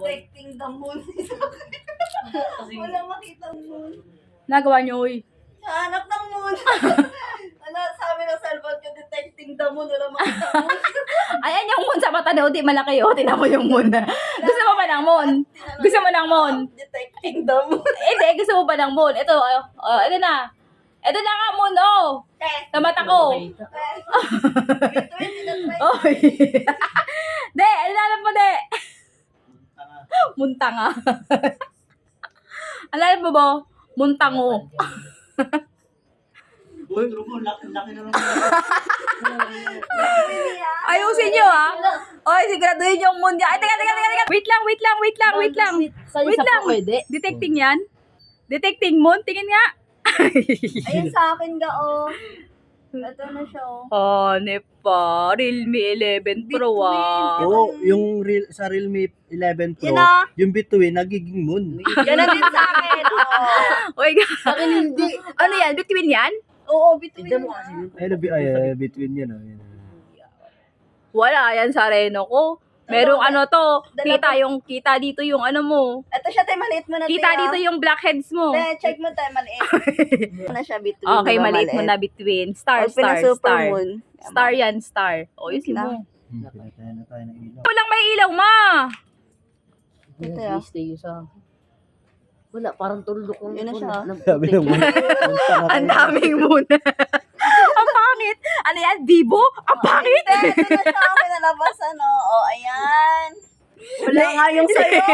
Detecting the moon. Wala makitang moon. Nagawa niyo, uy. Hanap ng moon. Ano, sabi ng cellphone ko, detecting the moon. Wala makitang moon. Ayan yung moon sa mata daw, di malaki, oh. Tinan mo yung moon. Gusto mo ba ng moon? Gusto mo ng moon? Detecting the moon. Hindi, gusto mo ba ng moon? Ito, ito na. Ito na nga, moon, oh. Sa mata ko. Between, tinatry. Oy. De, ano na alam mo, de? Muntanga. Alam mo ba? Muntango. Laki na naman. Ayusin nyo, ha? Oy, siguraduhin yung moon niya. Ay, teka. Wait lang. Wait lang. Detecting yan? Detecting moon? Tingin nga. Ayun sa akin ga, oh. Ito na siya, oh. Oh, nepa. Realme 11 Pro, ah. Oo, yung sa Realme 11 Pro, Yun na. yung between nagiging moon. Ganon din sa akin, oh. Oy, hindi. Ano yan? Between yan? Oo, between na. Between yan. Wala, yan sa reno ko. Merong ano to, kita dito yung ano mo. Ito siya, tayo, maliit mo na. Kita dito yung blackheads mo. Check mo tayo, maliit. Ano na siya, between. Okay, diba, maliit mo na between. Star. Moon. Star yan, star. O, yun mo. Pinatay na tayo ng ilaw. Walang may ilaw, ma. Ito ya. Stay sa... Wala, parang tulog ko. Yun na siya. Sabi ng moon. Ang daming muna. Ang pangit. Ano yan? Vivo? Ang pangit. Hindi, ito na siya, pinalabas, ano. Oh, ayan. Wala nga yung sayo.